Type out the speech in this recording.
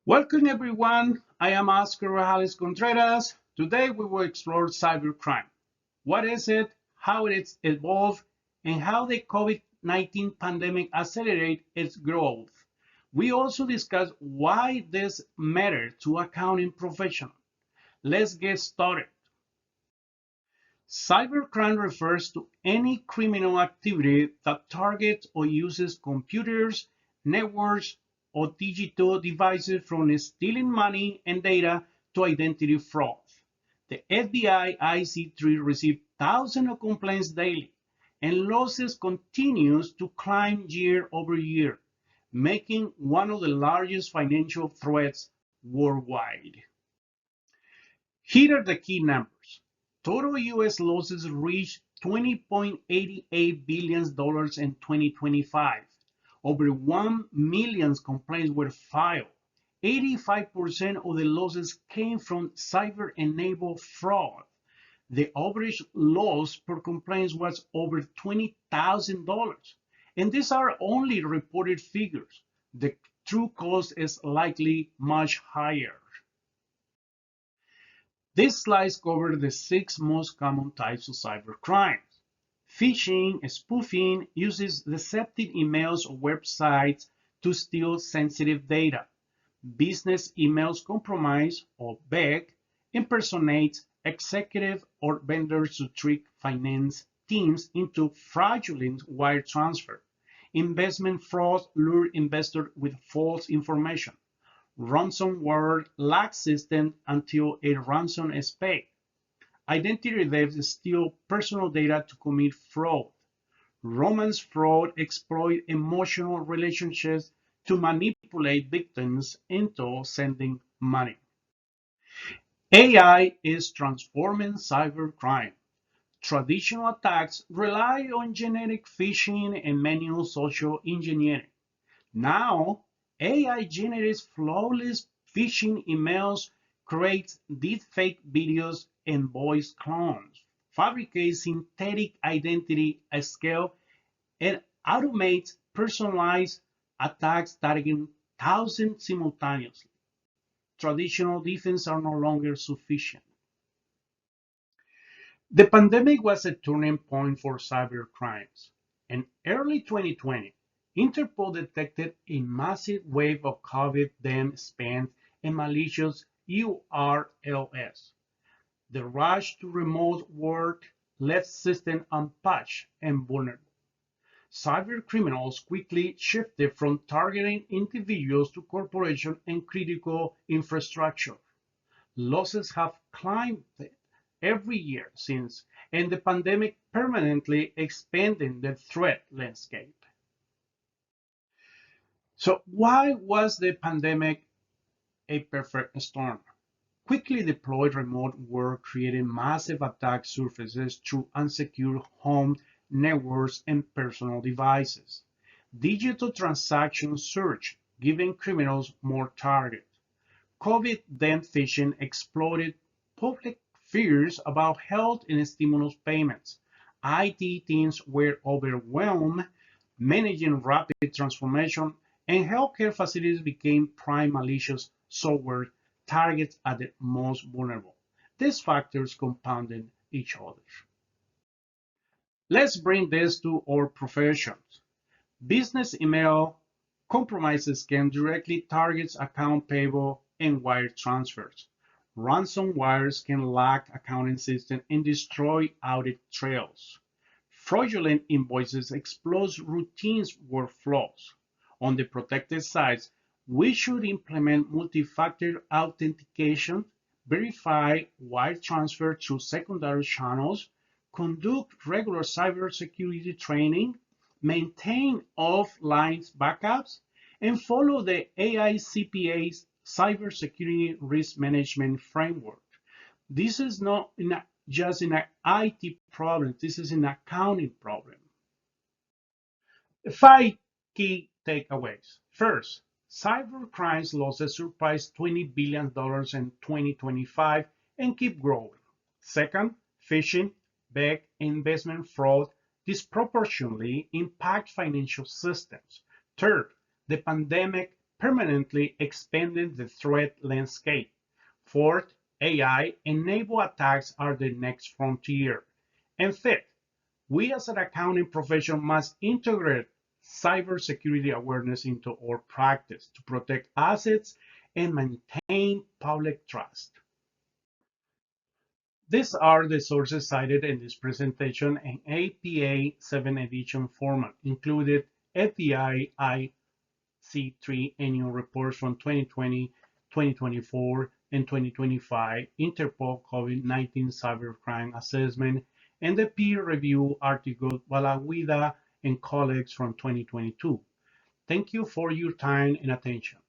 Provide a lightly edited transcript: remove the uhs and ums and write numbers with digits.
Welcome everyone. I am Oscar Rojales Contreras. Today we will explore cybercrime. What is it, how it's evolved, and how the COVID-19 pandemic accelerated its growth. We also discuss why this matters to accounting professionals. Let's get started. Cybercrime refers to any criminal activity that targets or uses computers, networks, or digital devices from stealing money and data to identity fraud. The FBI IC3 receives thousands of complaints daily, and losses continues to climb year over year, making one of the largest financial threats worldwide. Here are the key numbers. Total U.S. losses reached $20.88 billion in 2025. Over 1 million complaints were filed. 85% of the losses came from cyber-enabled fraud. The average loss per complaint was over $20,000. And these are only reported figures. The true cost is likely much higher. These slides cover the 6 most common types of cybercrime. Phishing, spoofing uses deceptive emails or websites to steal sensitive data. Business emails compromise or beg, impersonate executive or vendors to trick finance teams into fraudulent wire transfer. Investment fraud lure investors with false information. Ransomware lacks systems until a ransom is paid. Identity theft steals personal data to commit fraud. Romance fraud exploits emotional relationships to manipulate victims into sending money. AI is transforming cybercrime. Traditional attacks rely on genetic phishing and manual social engineering. Now, AI generates flawless phishing emails, creates deepfake videos and voice clones, fabricates synthetic identity at scale, and automates personalized attacks targeting thousands simultaneously. Traditional defense are no longer sufficient. The pandemic was a turning point for cybercrimes. In early 2020, Interpol detected a massive wave of COVID-19 spam and malicious URLs. The rush to remote work left systems unpatched and vulnerable. Cybercriminals quickly shifted from targeting individuals to corporations and critical infrastructure. Losses have climbed every year since, and the pandemic permanently expanded the threat landscape. So, why was the pandemic a perfect storm? Quickly deployed remote work created massive attack surfaces through unsecure home networks and personal devices. Digital transactions surged, giving criminals more targets. COVID then phishing exploded public fears about health and stimulus payments. IT teams were overwhelmed managing rapid transformation, and healthcare facilities became prime malicious software targets at the most vulnerable. These factors compounded each other. Let's bring this to our professions. Business email compromises can directly target account payable and wire transfers. Ransomwares can lack accounting systems and destroy audit trails. Fraudulent invoices expose routine workflows. On the protected side, we should implement multi-factor authentication, verify wire transfer through secondary channels, conduct regular cybersecurity training, maintain offline backups, and follow the AICPA's cybersecurity risk management framework. This is not just an IT problem, this is an accounting problem. 5 key takeaways. First, cybercrime losses surpassed $20 billion in 2025 and keep growing. Second, phishing, beg, and investment fraud disproportionately impact financial systems. Third, the pandemic permanently expanding the threat landscape. Fourth, AI-enabled attacks are the next frontier. And fifth, we as an accounting profession must integrate cybersecurity awareness into our practice to protect assets and maintain public trust. These are the sources cited in this presentation in APA 7 edition format, included FBI IC3 annual reports from 2020, 2024, and 2025, Interpol COVID-19 cybercrime assessment, and the peer-reviewed article by Laguida and colleagues from 2022. Thank you for your time and attention.